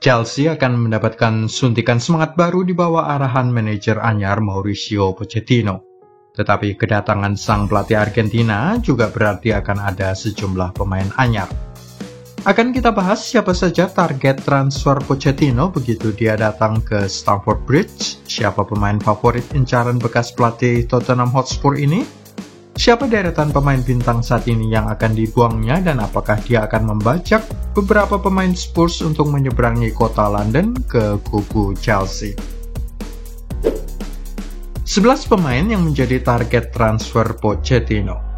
Chelsea akan mendapatkan suntikan semangat baru di bawah arahan manajer anyar Mauricio Pochettino. Tetapi kedatangan sang pelatih Argentina juga berarti akan ada sejumlah pemain anyar. Akan kita bahas siapa saja target transfer Pochettino begitu dia datang ke Stamford Bridge, siapa pemain favorit incaran bekas pelatih Tottenham Hotspur ini, siapa deretan pemain bintang saat ini yang akan dibuangnya, dan apakah dia akan membajak beberapa pemain Spurs untuk menyeberangi kota London ke kubu Chelsea. 11 pemain yang menjadi target transfer Pochettino.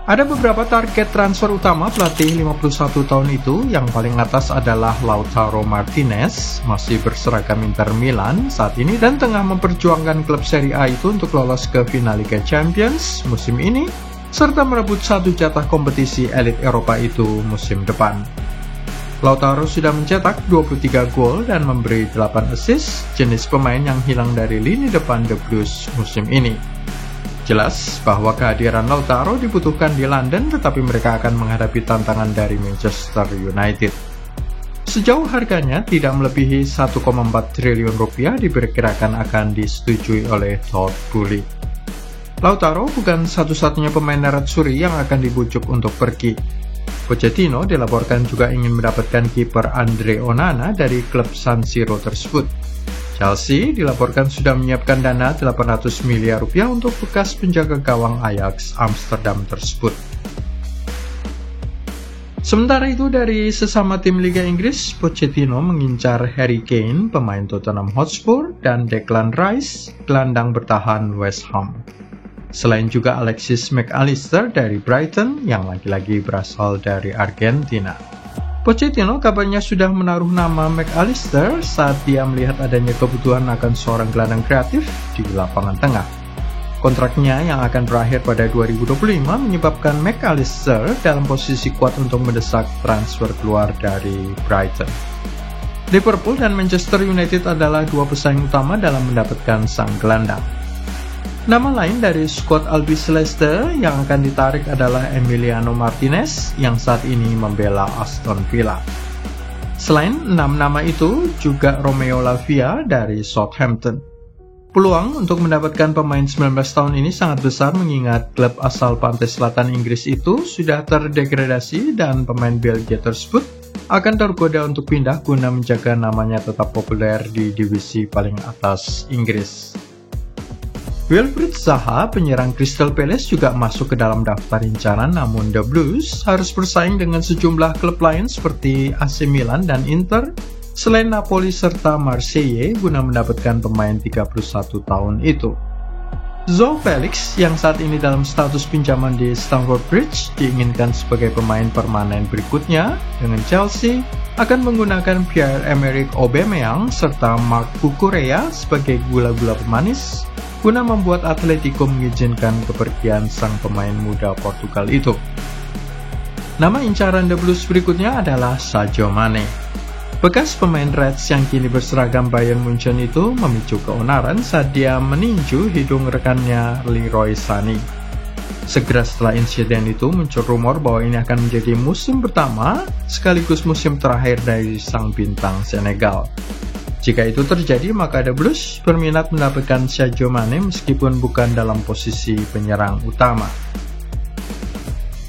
Ada beberapa target transfer utama pelatih 51 tahun itu. Yang paling atas adalah Lautaro Martinez, masih berseragam Inter Milan saat ini dan tengah memperjuangkan klub Serie A itu untuk lolos ke final Liga Champions musim ini, serta merebut satu jatah kompetisi elit Eropa itu musim depan. Lautaro sudah mencetak 23 gol dan memberi 8 assist, jenis pemain yang hilang dari lini depan The Blues musim ini. Jelas bahwa kehadiran Lautaro dibutuhkan di London, tetapi mereka akan menghadapi tantangan dari Manchester United. Sejauh harganya tidak melebihi 1,4 triliun rupiah diperkirakan akan disetujui oleh Todd Boehly. Lautaro bukan satu-satunya pemain nerazzurri yang akan dibujuk untuk pergi. Pochettino dilaporkan juga ingin mendapatkan kiper Andre Onana dari klub San Siro tersebut. Chelsea dilaporkan sudah menyiapkan dana 800 miliar rupiah untuk bekas penjaga gawang Ajax Amsterdam tersebut. Sementara itu dari sesama tim Liga Inggris, Pochettino mengincar Harry Kane, pemain Tottenham Hotspur, dan Declan Rice, gelandang bertahan West Ham. Selain juga Alexis McAllister dari Brighton yang lagi-lagi berasal dari Argentina. Pochettino kabarnya sudah menaruh nama McAllister saat dia melihat adanya kebutuhan akan seorang gelandang kreatif di lapangan tengah. Kontraknya yang akan berakhir pada 2025 menyebabkan McAllister dalam posisi kuat untuk mendesak transfer keluar dari Brighton. Liverpool dan Manchester United adalah dua pesaing utama dalam mendapatkan sang gelandang. Nama lain dari skuad Albi Celeste yang akan ditarik adalah Emiliano Martinez yang saat ini membela Aston Villa. Selain 6 nama itu, juga Romeo Lavia dari Southampton. Peluang untuk mendapatkan pemain 19 tahun ini sangat besar mengingat klub asal pantai selatan Inggris itu sudah terdegradasi dan pemain Belgia tersebut akan tergoda untuk pindah guna menjaga namanya tetap populer di divisi paling atas Inggris. Wilfried Zaha, penyerang Crystal Palace, juga masuk ke dalam daftar incaran, namun The Blues harus bersaing dengan sejumlah klub lain seperti AC Milan dan Inter, selain Napoli serta Marseille guna mendapatkan pemain 31 tahun itu. João Felix yang saat ini dalam status pinjaman di Stamford Bridge diinginkan sebagai pemain permanen berikutnya dengan Chelsea akan menggunakan Pierre-Emerick Aubameyang serta Marc Cucurella sebagai gula-gula pemanis guna membuat Atletico mengizinkan kepergian sang pemain muda Portugal itu. Nama incaran The Blues berikutnya adalah Sadio Mane. Bekas pemain Reds yang kini berseragam Bayern Munchen itu memicu keonaran saat dia meninju hidung rekannya Leroy Sané. Segera setelah insiden itu muncul rumor bahwa ini akan menjadi musim pertama sekaligus musim terakhir dari sang bintang Senegal. Jika itu terjadi, maka The Blues berminat mendapatkan Sadio Mane meskipun bukan dalam posisi penyerang utama.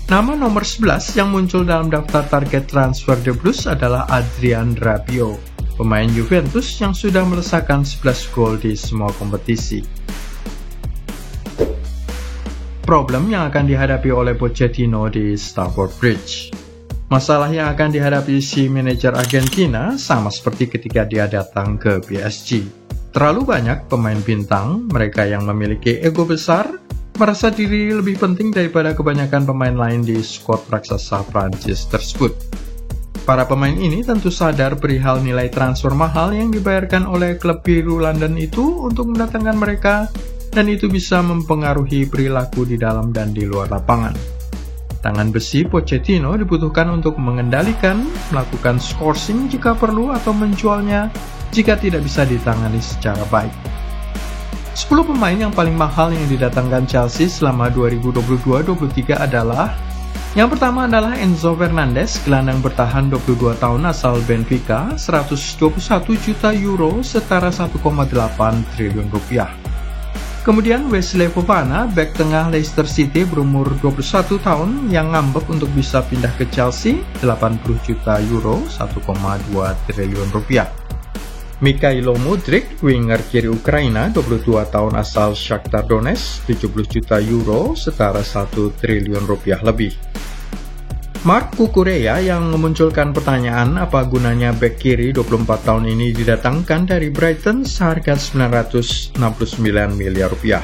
Nama nomor 11 yang muncul dalam daftar target transfer The Blues adalah Adrien Rabiot, pemain Juventus yang sudah melesakkan 11 gol di semua kompetisi. Problem yang akan dihadapi oleh Pochettino di Stamford Bridge. Masalah yang akan dihadapi si manajer Argentina sama seperti ketika dia datang ke PSG. Terlalu banyak pemain bintang, mereka yang memiliki ego besar, merasa diri lebih penting daripada kebanyakan pemain lain di skuad raksasa Prancis tersebut. Para pemain ini tentu sadar perihal nilai transfer mahal yang dibayarkan oleh klub biru London itu untuk mendatangkan mereka, dan itu bisa mempengaruhi perilaku di dalam dan di luar lapangan. Tangan besi Pochettino dibutuhkan untuk mengendalikan, melakukan scourging jika perlu atau menjualnya jika tidak bisa ditangani secara baik. 10 pemain yang paling mahal yang didatangkan Chelsea selama 2022-23 adalah Yang pertama adalah Enzo Fernandez, gelandang bertahan 22 tahun asal Benfica, 121 juta euro setara 1,8 triliun rupiah. Kemudian Wesley Fofana, bek tengah Leicester City berumur 21 tahun yang ngambek untuk bisa pindah ke Chelsea, 80 juta euro, 1,2 triliun rupiah. Mikhailo Mudryk, winger kiri Ukraina, 22 tahun asal Shakhtar Donetsk, 70 juta euro, setara 1 triliun rupiah lebih. Marc Cucurella yang memunculkan pertanyaan apa gunanya bek kiri 24 tahun ini didatangkan dari Brighton seharga 969 miliar rupiah.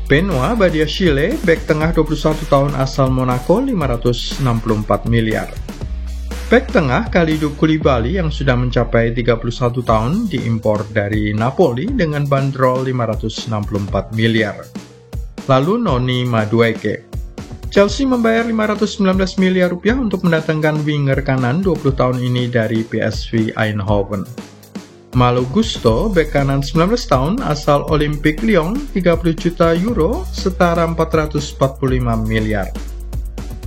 Benoit Badiashile, bek tengah 21 tahun asal Monaco, 564 miliar. Bek tengah Kalidou Koulibaly yang sudah mencapai 31 tahun diimpor dari Napoli dengan bandrol 564 miliar. Lalu Noni Madueke. Chelsea membayar 519 miliar rupiah untuk mendatangkan winger kanan 20 tahun ini dari PSV Eindhoven. Malo Gusto, bek kanan 19 tahun asal Olympique Lyon, 30 juta euro setara 445 miliar.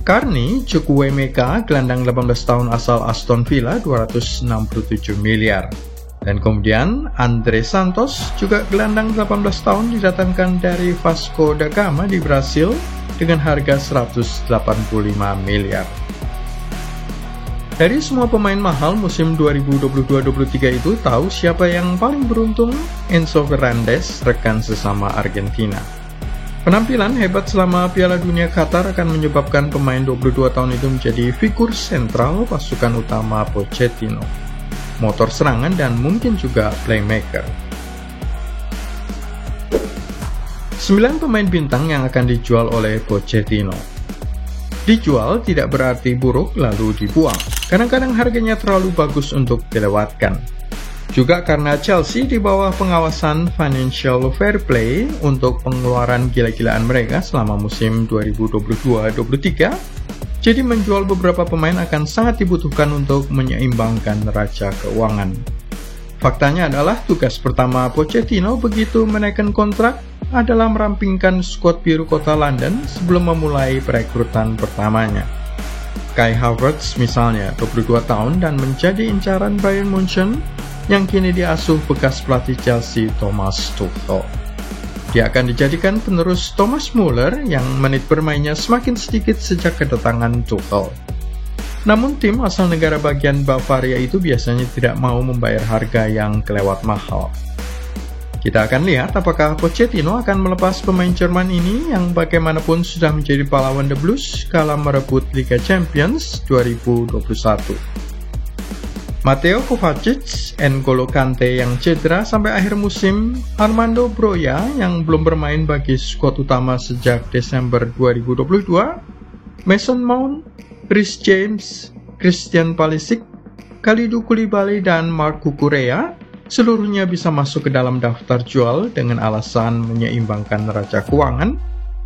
Carney Chukwuemeka, gelandang 18 tahun asal Aston Villa, 267 miliar. Dan kemudian Andre Santos, juga gelandang 18 tahun didatangkan dari Vasco da Gama di Brasil dengan harga 185 miliar. Dari semua pemain mahal musim 2022-23 itu, tahu siapa yang paling beruntung? Enzo Fernandez, rekan sesama Argentina. Penampilan hebat selama Piala Dunia Qatar akan menyebabkan pemain 22 tahun itu menjadi figur sentral pasukan utama Pochettino, motor serangan dan mungkin juga playmaker. 9 pemain bintang yang akan dijual oleh Pochettino. Dijual tidak berarti buruk lalu dibuang. Kadang-kadang harganya terlalu bagus untuk dilewatkan. Juga karena Chelsea di bawah pengawasan Financial Fair Play untuk pengeluaran gila-gilaan mereka selama musim 2022-23, jadi menjual beberapa pemain akan sangat dibutuhkan untuk menyeimbangkan neraca keuangan. Faktanya adalah tugas pertama Pochettino begitu menaikkan kontrak adalah merampingkan skuad biru kota London sebelum memulai perekrutan pertamanya. Kai Havertz misalnya, 22 tahun dan menjadi incaran Bayern Munchen yang kini diasuh bekas pelatih Chelsea Thomas Tuchel. Dia akan dijadikan penerus Thomas Muller yang menit bermainnya semakin sedikit sejak kedatangan Tuchel. Namun tim asal negara bagian Bavaria itu biasanya tidak mau membayar harga yang kelewat mahal. Kita akan lihat apakah Pochettino akan melepas pemain Jerman ini yang bagaimanapun sudah menjadi pahlawan The Blues kala merebut Liga Champions 2021. Mateo Kovacic, N'Golo Kante yang cedera sampai akhir musim, Armando Broja yang belum bermain bagi skuad utama sejak Desember 2022, Mason Mount, Reece James, Christian Pulisic, Kalidou Koulibaly dan Marc Cucurella seluruhnya bisa masuk ke dalam daftar jual dengan alasan menyeimbangkan neraca keuangan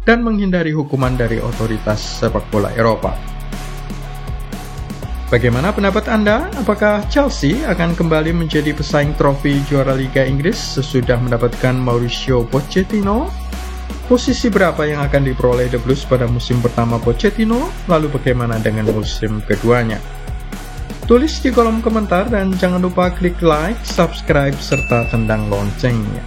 dan menghindari hukuman dari otoritas sepak bola Eropa. Bagaimana pendapat Anda? Apakah Chelsea akan kembali menjadi pesaing trofi juara Liga Inggris sesudah mendapatkan Mauricio Pochettino? Posisi berapa yang akan diperoleh The Blues pada musim pertama Pochettino? Lalu bagaimana dengan musim keduanya? Tulis di kolom komentar dan jangan lupa klik like, subscribe, serta tendang loncengnya.